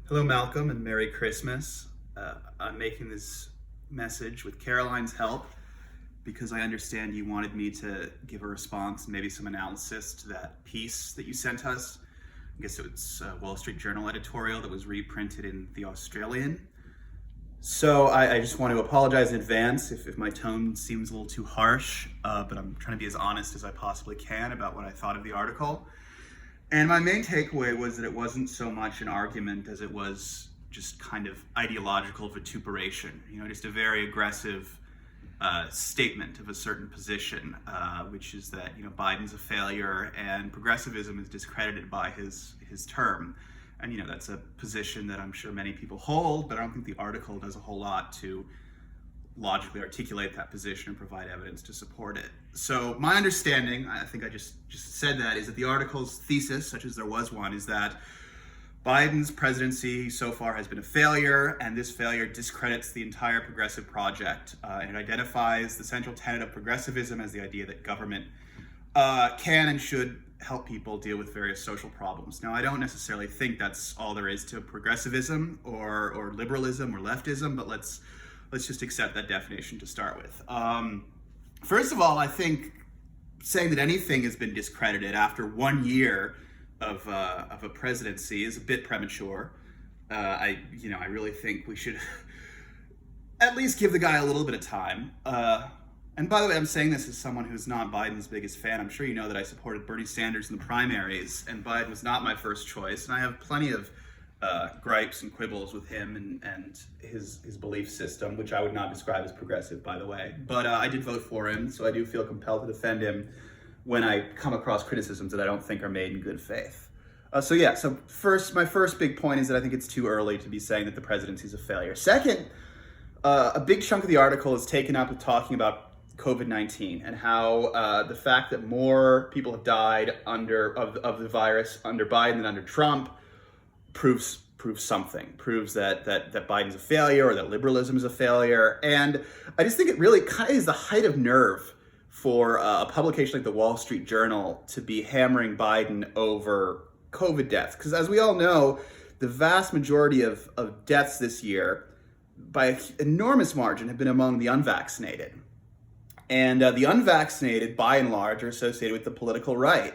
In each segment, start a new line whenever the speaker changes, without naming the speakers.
Hello, Malcolm, and Merry Christmas. I'm making this message with Caroline's help because I understand you wanted me to give a response and maybe some analysis to that piece that you sent us. I guess it was a Wall Street Journal editorial that was reprinted in The Australian. So I just want to apologize in advance if my tone seems a little too harsh, but I'm trying to be as honest as I possibly can about what I thought of the article. And my main takeaway was that it wasn't so much an argument as it was just kind of ideological vituperation, just a very aggressive statement of a certain position, which is that, Biden's a failure and progressivism is discredited by his term. And, that's a position that I'm sure many people hold, but I don't think the article does a whole lot to logically articulate that position and provide evidence to support it. So my understanding, I think I just said that, is that the article's thesis, such as there was one, is that Biden's presidency so far has been a failure, and this failure discredits the entire progressive project. And it identifies the central tenet of progressivism as the idea that government can and should help people deal with various social problems. Now, I don't necessarily think that's all there is to progressivism or liberalism or leftism, but let's just accept that definition to start with. First of all, I think saying that anything has been discredited after 1 year of a presidency is a bit premature. I really think we should at least give the guy a little bit of time. And by the way, I'm saying this as someone who's not Biden's biggest fan. I'm sure you know that I supported Bernie Sanders in the primaries, and Biden was not my first choice. And I have plenty of gripes and quibbles with him and his belief system, which I would not describe as progressive, by the way. But I did vote for him, so I do feel compelled to defend him when I come across criticisms that I don't think are made in good faith. So my first big point is that I think it's too early to be saying that the presidency is a failure. Second, a big chunk of the article is taken up with talking about COVID-19 and how the fact that more people have died of the virus under Biden than under Trump proves proves that Biden's a failure or that liberalism is a failure. And I just think it really kind of is the height of nerve for a publication like the Wall Street Journal to be hammering Biden over COVID deaths. Because as we all know, the vast majority of deaths this year, by an enormous margin, have been among the unvaccinated. And the unvaccinated, by and large, are associated with the political right.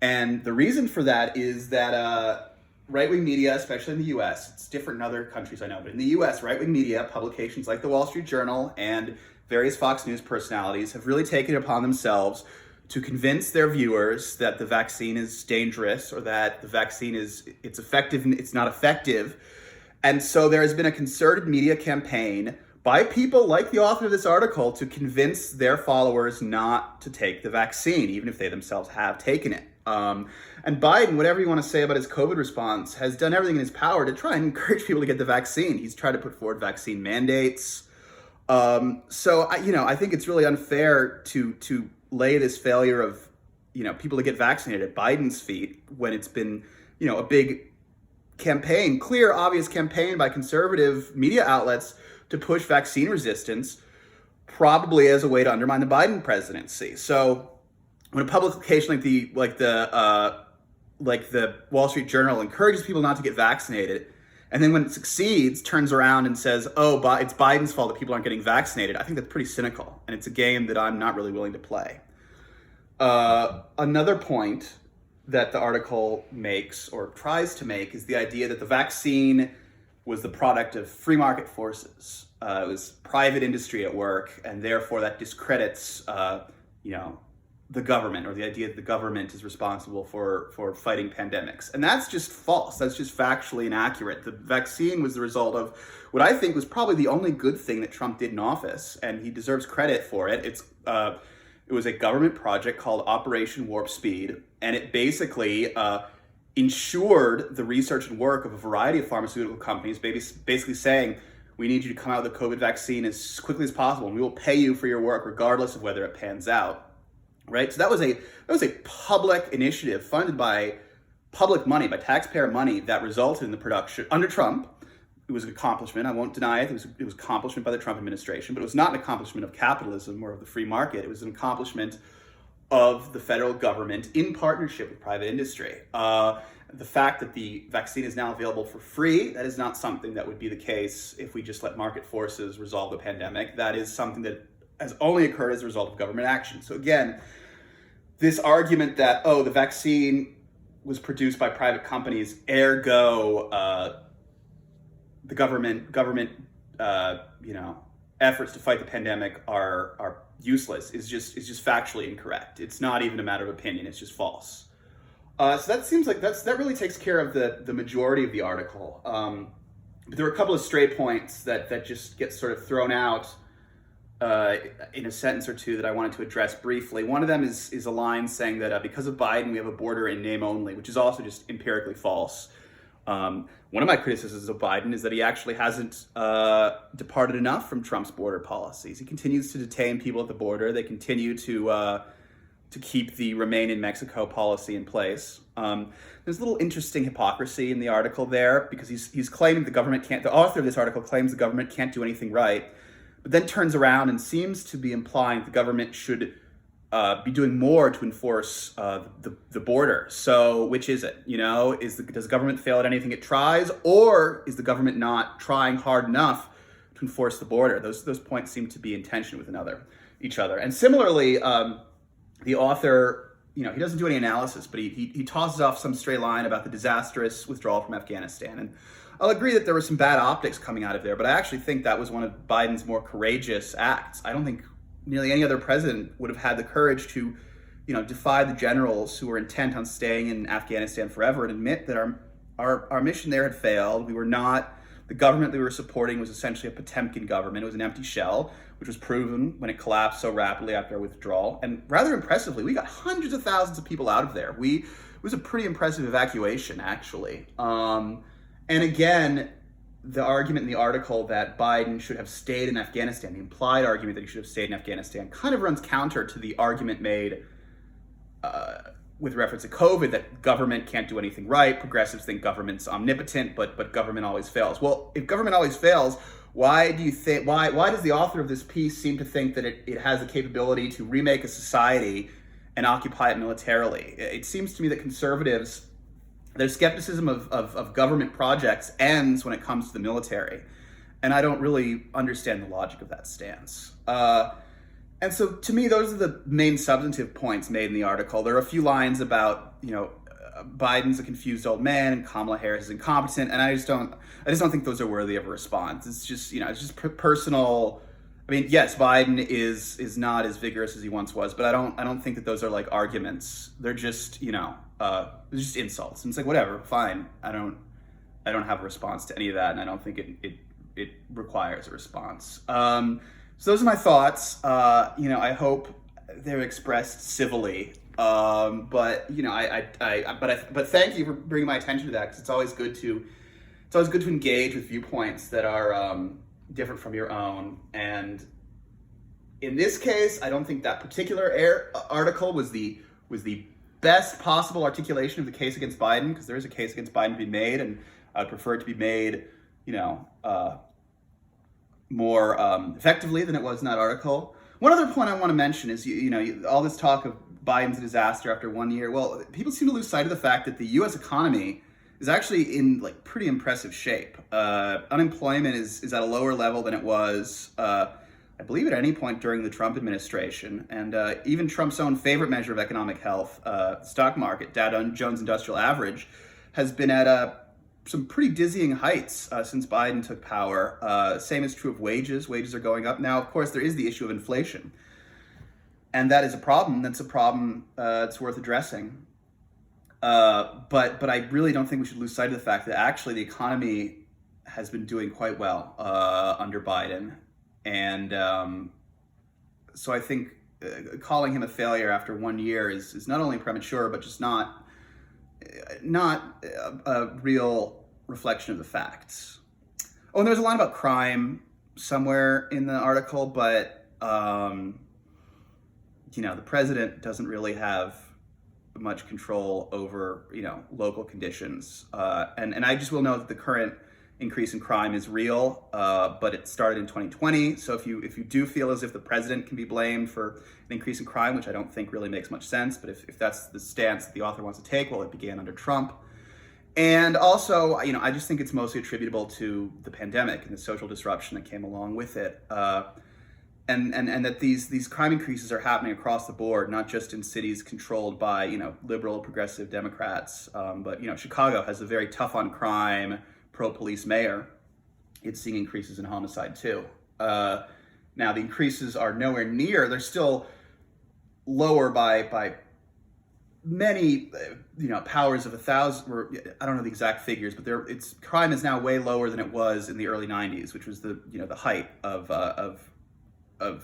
And the reason for that is that right-wing media, especially in the US, it's different in other countries I know, but in the US, right-wing media, publications like the Wall Street Journal and various Fox News personalities have really taken it upon themselves to convince their viewers that the vaccine is dangerous or that the vaccine it's effective and it's not effective. And so there has been a concerted media campaign by people like the author of this article to convince their followers not to take the vaccine, even if they themselves have taken it. And Biden, whatever you want to say about his COVID response, has done everything in his power to try and encourage people to get the vaccine. He's tried to put forward vaccine mandates. I think it's really unfair to lay this failure of, people to get vaccinated at Biden's feet when it's been, a big campaign, clear, obvious campaign by conservative media outlets to push vaccine resistance, probably as a way to undermine the Biden presidency. So when a publication like the Wall Street Journal encourages people not to get vaccinated, and then when it succeeds, turns around and says, it's Biden's fault that people aren't getting vaccinated, I think that's pretty cynical, and it's a game that I'm not really willing to play. Another point that the article makes or tries to make is the idea that the vaccine was the product of free market forces. It was private industry at work, and therefore that discredits, the government, or the idea that the government is responsible for fighting pandemics. And that's just false. That's just factually inaccurate. The vaccine was the result of what I think was probably the only good thing that Trump did in office, and he deserves credit for it. It was a government project called Operation Warp Speed, and it basically ensured the research and work of a variety of pharmaceutical companies, basically saying, we need you to come out with a COVID vaccine as quickly as possible, and we will pay you for your work regardless of whether it pans out. Right, so that was a public initiative funded by public money, by taxpayer money, that resulted in the production under Trump. It was an accomplishment. I won't deny it. It was an accomplishment by the Trump administration, but it was not an accomplishment of capitalism or of the free market. It was an accomplishment of the federal government in partnership with private industry. The fact that the vaccine is now available for free, that is not something that would be the case if we just let market forces resolve the pandemic. That is something that has only occurred as a result of government action. So again, this argument that, oh, the vaccine was produced by private companies, ergo the government efforts to fight the pandemic are useless is just factually incorrect. It's not even a matter of opinion, it's just false. So that seems like that really takes care of the majority of the article. But there are a couple of stray points that just get sort of thrown out in a sentence or two that I wanted to address briefly. One of them is a line saying that because of Biden, we have a border in name only, which is also just empirically false. One of my criticisms of Biden is that he actually hasn't departed enough from Trump's border policies. He continues to detain people at the border. They continue to keep the Remain in Mexico policy in place. There's a little interesting hypocrisy in the article there because he's claiming the author of this article claims the government can't do anything right, but then turns around and seems to be implying the government should be doing more to enforce the border. So which is it? Does the government fail at anything it tries, or is the government not trying hard enough to enforce the border? Those points seem to be in tension with each other. And similarly, the author, he doesn't do any analysis, but he tosses off some stray line about the disastrous withdrawal from Afghanistan. And I'll agree that there were some bad optics coming out of there, but I actually think that was one of Biden's more courageous acts. I don't think nearly any other president would have had the courage to, defy the generals who were intent on staying in Afghanistan forever and admit that our mission there had failed. The government we were supporting was essentially a Potemkin government. It was an empty shell, which was proven when it collapsed so rapidly after our withdrawal. And rather impressively, we got hundreds of thousands of people out of there. It was a pretty impressive evacuation, actually. And again, the argument in the article that Biden should have stayed in Afghanistan, the implied argument that he should have stayed in Afghanistan, kind of runs counter to the argument made with reference to COVID that government can't do anything right. Progressives think government's omnipotent, but government always fails. Well, if government always fails, why does the author of this piece seem to think that it has the capability to remake a society and occupy it militarily? It seems to me that conservatives, their skepticism of government projects ends when it comes to the military. And I don't really understand the logic of that stance. And so to me, those are the main substantive points made in the article. There are a few lines about, Biden's a confused old man and Kamala Harris is incompetent. And I just don't think those are worthy of a response. It's just, it's just personal. I mean, yes, Biden is not as vigorous as he once was, but I don't think that those are like arguments. They're just, they're just insults. And it's like, whatever, fine. I don't have a response to any of that, and I don't think it requires a response. So those are my thoughts. I hope they're expressed civilly. But thank you for bringing my attention to that, because it's always good to engage with viewpoints that are different from your own. And in this case, I don't think that particular article was the best possible articulation of the case against Biden, because there is a case against Biden to be made, and I'd prefer it to be made, more effectively than it was in that article. One other point I want to mention is, all this talk of Biden's a disaster after 1 year. Well, people seem to lose sight of the fact that the U.S. economy is actually in pretty impressive shape. Unemployment is at a lower level than it was, I believe, at any point during the Trump administration. And even Trump's own favorite measure of economic health, stock market, Dow Jones Industrial Average, has been at some pretty dizzying heights since Biden took power. Same is true of wages. Wages are going up. Now, of course, there is the issue of inflation. And that is a problem. That's a problem it's worth addressing. But I really don't think we should lose sight of the fact that actually the economy has been doing quite well under Biden. And so I think calling him a failure after 1 year is not only premature, but just not a real reflection of the facts. Oh, and there's a line about crime somewhere in the article, but the president doesn't really have much control over local conditions, and I just will note that the current increase in crime is real, but it started in 2020. So if you do feel as if the president can be blamed for an increase in crime, which I don't think really makes much sense, but if that's the stance that the author wants to take, well, it began under Trump. And also, I just think it's mostly attributable to the pandemic and the social disruption that came along with it. And that these crime increases are happening across the board, not just in cities controlled by liberal progressive Democrats, but Chicago has a very tough on crime, pro police mayor. It's seeing increases in homicide too. Now the increases are nowhere near; they're still lower by many powers of 1,000. Or I don't know the exact figures, but its crime is now way lower than it was in the early '90s, which was the height of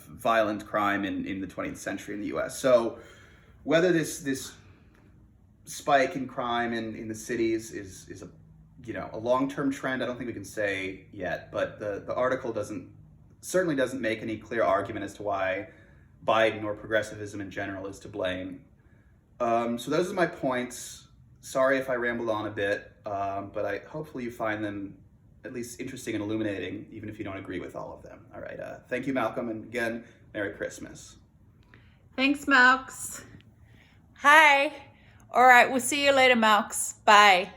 violent crime in the 20th century in the U.S. So whether this spike in crime in the cities is a long-term trend, I don't think we can say yet. But the article certainly doesn't make any clear argument as to why Biden or progressivism in general is to blame. So those are my points. Sorry if I rambled on a bit, but hopefully you find them at least interesting and illuminating, even if you don't agree with all of them. All right. Thank you, Malcolm. And again, Merry Christmas.
Thanks, Malks. Hi. All right. We'll see you later, Malks. Bye.